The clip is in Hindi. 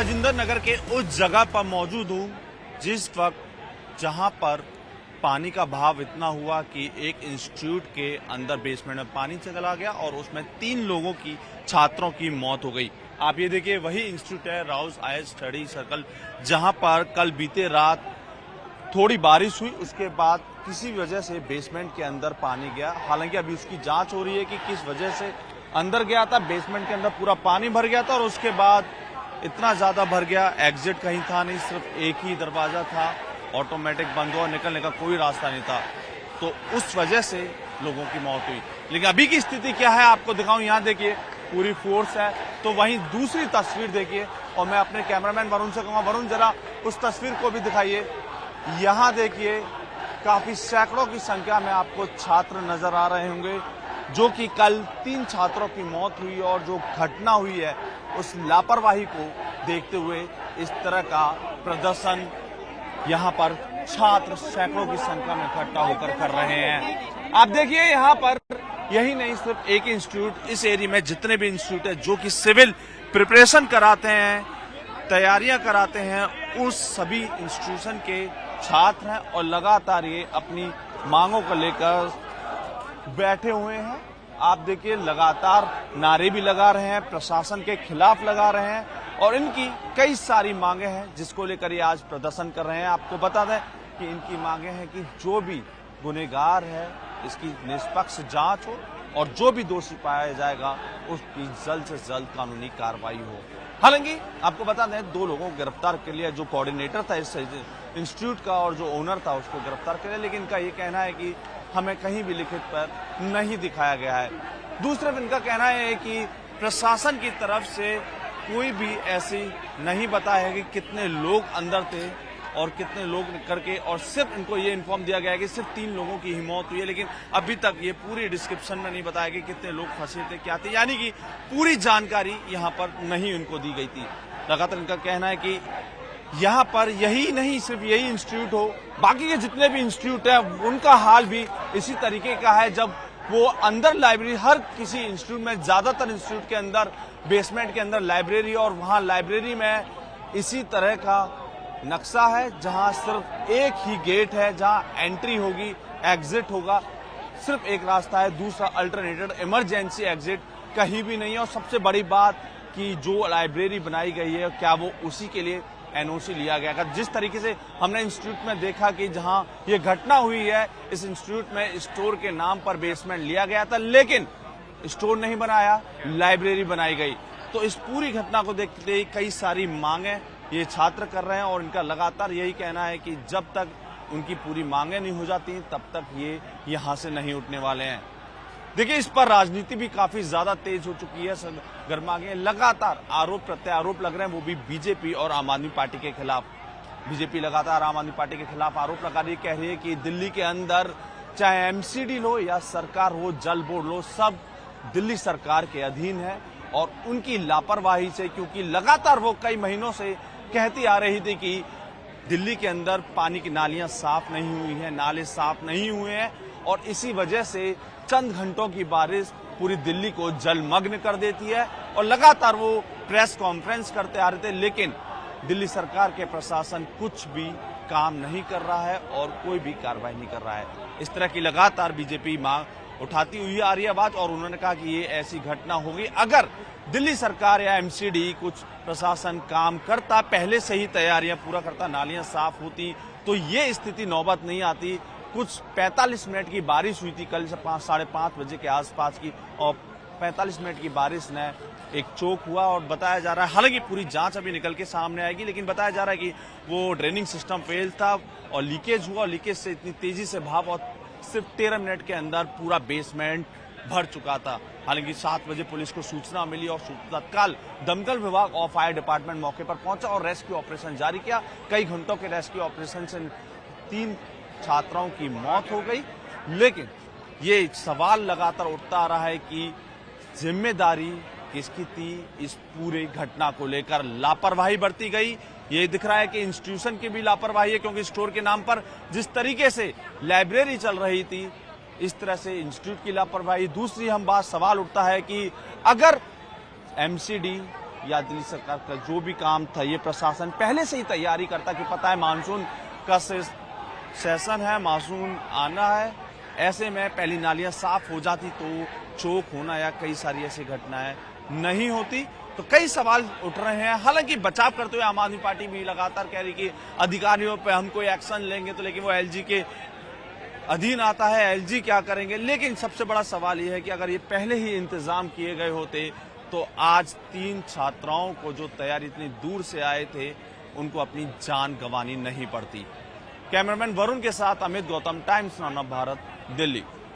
राजेंद्र नगर के उस जगह पर मौजूद हूँ जिस वक्त जहां पर पानी का बहाव इतना हुआ कि एक इंस्टीट्यूट के अंदर बेसमेंट में पानी चला गया और उसमें 3 लोगों की छात्रों की मौत हो गई। आप ये देखिए, वही इंस्टीट्यूट है राउस हायर स्टडी सर्कल, जहां पर कल बीते रात थोड़ी बारिश हुई, उसके बाद किसी वजह से बेसमेंट के अंदर पानी गया। हालांकि अभी उसकी जांच हो रही है कि किस वजह से अंदर गया था। बेसमेंट के अंदर पूरा पानी भर गया था और उसके बाद इतना ज्यादा भर गया, एग्जिट कहीं था नहीं, सिर्फ एक ही दरवाजा था, ऑटोमेटिक बंद हुआ, निकलने का कोई रास्ता नहीं था, तो उस वजह से लोगों की मौत हुई। लेकिन अभी की स्थिति क्या है आपको दिखाऊं, यहाँ देखिए पूरी फोर्स है। तो वहीं दूसरी तस्वीर देखिए, और मैं अपने कैमरामैन वरुण से कहूंगा, वरुण जरा उस तस्वीर को भी दिखाइए। यहाँ देखिए काफी सैकड़ों की संख्या में आपको छात्र नजर आ रहे होंगे, जो कि कल 3 छात्रों की मौत हुई और जो घटना हुई है उस लापरवाही को देखते हुए इस तरह का प्रदर्शन यहाँ पर छात्र सैकड़ों की संख्या में इकट्ठा होकर कर रहे हैं। आप देखिए यहाँ पर यही नहीं, सिर्फ एक इंस्टीट्यूट, इस एरिया में जितने भी इंस्टीट्यूट है जो कि सिविल प्रिपरेशन कराते हैं, तैयारियां कराते हैं, उस सभी इंस्टीट्यूशन के छात्र हैं और लगातार ये अपनी मांगों को लेकर बैठे हुए हैं। आप देखिए लगातार नारे भी लगा रहे हैं, प्रशासन के खिलाफ लगा रहे हैं और इनकी कई सारी मांगे हैं जिसको लेकर ये आज प्रदर्शन कर रहे हैं। आपको बता दें कि इनकी मांगे हैं कि जो भी गुनहगार है इसकी निष्पक्ष जांच हो और जो भी दोषी पाया जाएगा उसकी जल्द से जल्द कानूनी कार्रवाई हो। हालांकि आपको बता दें 2 लोगों को गिरफ्तार कर लिया, जो कोऑर्डिनेटर था इस इंस्टीट्यूट का और जो ओनर था उसको गिरफ्तार कर लिया, लेकिन इनका ये कहना है कि हमें कहीं भी लिखित पर नहीं दिखाया गया है। दूसरा इनका कहना है कि प्रशासन की तरफ से कोई भी ऐसी नहीं बताया है कि कितने लोग अंदर थे और कितने लोग करके, और सिर्फ इनको ये इन्फॉर्म दिया गया है कि सिर्फ 3 लोगों की ही मौत हुई है, लेकिन अभी तक ये पूरी डिस्क्रिप्शन में नहीं बताया कि कितने लोग फंसे थे, क्या थे, यानी कि पूरी जानकारी यहाँ पर नहीं उनको दी गई थी। लगातार इनका कहना है कि यहाँ पर यही नहीं, सिर्फ यही इंस्टीट्यूट हो, बाकी के जितने भी इंस्टीट्यूट है उनका हाल भी इसी तरीके का है। जब वो अंदर लाइब्रेरी, हर किसी इंस्टीट्यूट में, ज्यादातर इंस्टीट्यूट के अंदर बेसमेंट के अंदर लाइब्रेरी, और वहां लाइब्रेरी में इसी तरह का नक्शा है जहां सिर्फ एक ही गेट है, जहां एंट्री होगी, एग्जिट होगा, सिर्फ एक रास्ता है, दूसरा अल्टरनेटेड इमरजेंसी एग्जिट कहीं भी नहीं है। और सबसे बड़ी बात कि जो लाइब्रेरी बनाई गई है क्या वो उसी के लिए एनओसी लिया गया था। जिस तरीके से हमने इंस्टीट्यूट में देखा कि जहां ये घटना हुई है, इस इंस्टीट्यूट में स्टोर के नाम पर बेसमेंट लिया गया था, लेकिन स्टोर नहीं बनाया, लाइब्रेरी बनाई गई। तो इस पूरी घटना को देखते ही कई सारी मांगे ये छात्र कर रहे हैं और इनका लगातार यही कहना है कि जब तक उनकी पूरी मांगे नहीं हो जाती तब तक ये यहां से नहीं उठने वाले हैं। देखिए इस पर राजनीति भी काफी ज्यादा तेज हो चुकी है, गर्मा गई है, लगातार आरोप प्रत्यारोप लग रहे हैं, वो भी बीजेपी और आम आदमी पार्टी के खिलाफ। बीजेपी लगातार आम आदमी पार्टी के खिलाफ आरोप लगा रही है, कह रही है कि दिल्ली के अंदर चाहे एमसीडी लो या सरकार हो, जल बोर्ड लो, सब दिल्ली सरकार के अधीन है और उनकी लापरवाही से, क्योंकि लगातार वो कई महीनों से कहती आ रही थी कि दिल्ली के अंदर पानी की नालियां साफ नहीं हुई हैं, नाले साफ नहीं हुए हैं और इसी वजह से चंद घंटों की बारिश पूरी दिल्ली को जलमग्न कर देती है। और लगातार वो प्रेस कॉन्फ्रेंस करते आ रहे थे, लेकिन दिल्ली सरकार के प्रशासन कुछ भी काम नहीं कर रहा है और कोई भी कार्रवाई नहीं कर रहा है। इस तरह की लगातार बीजेपी मांग उठाती हुई आ रही है बात, और उन्होंने कहा कि ये ऐसी घटना होगी अगर दिल्ली सरकार या एमसीडी कुछ प्रशासन काम करता, पहले से ही तैयारियां पूरा करता, नालियां साफ होती, तो ये स्थिति नौबत नहीं आती। कुछ 45 मिनट की बारिश हुई थी कल से 5, साढ़े 5 बजे के आसपास की, और 45 मिनट की बारिश ने एक चोक हुआ और बताया जा रहा है, हालांकि पूरी जांच अभी निकल के सामने आएगी, लेकिन बताया जा रहा है कि वो ड्रेनिंग सिस्टम फेल था और लीकेज हुआ, लीकेज से इतनी तेजी से भाप और सिर्फ 13 मिनट के अंदर पूरा बेसमेंट भर चुका था। हालांकि 7 बजे पुलिस को सूचना मिली और तत्काल दमकल विभाग और फायर डिपार्टमेंट मौके पर पहुंचा और रेस्क्यू ऑपरेशन जारी किया। कई घंटों के रेस्क्यू ऑपरेशन से 3 छात्राओं की मौत हो गई, लेकिन ये सवाल लगातार उठता आ रहा है कि जिम्मेदारी किसकी थी इस पूरे घटना को लेकर। लापरवाही बरती गई, ये दिख रहा है कि इंस्टीट्यूशन की भी लापरवाही है, क्योंकि स्टोर के नाम पर जिस तरीके से लाइब्रेरी चल रही थी, इस तरह से इंस्टीट्यूट की लापरवाही। दूसरी हम बात, सवाल उठता है कि अगर एमसीडी या दिल्ली सरकार का जो भी काम था, ये प्रशासन पहले से ही तैयारी करता कि पता है मानसून का सेशन है, मानसून आना है, ऐसे में पहली नालियां साफ हो जाती तो चोक होना या कई सारी ऐसी घटनाएं नहीं होती। तो कई सवाल उठ रहे हैं। हालांकि बचाव करते हुए आम आदमी पार्टी भी लगातार कह रही कि अधिकारियों पे हम कोई एक्शन लेंगे, तो लेकिन वो एलजी के अधीन आता है, एलजी क्या करेंगे। लेकिन सबसे बड़ा सवाल यह है कि अगर ये पहले ही इंतजाम किए गए होते तो आज 3 छात्राओं को जो तैयारी इतनी दूर से आए थे उनको अपनी जान गंवानी नहीं पड़ती। कैमरामैन वरुण के साथ अमित गौतम, टाइम्स नाउ भारत, दिल्ली।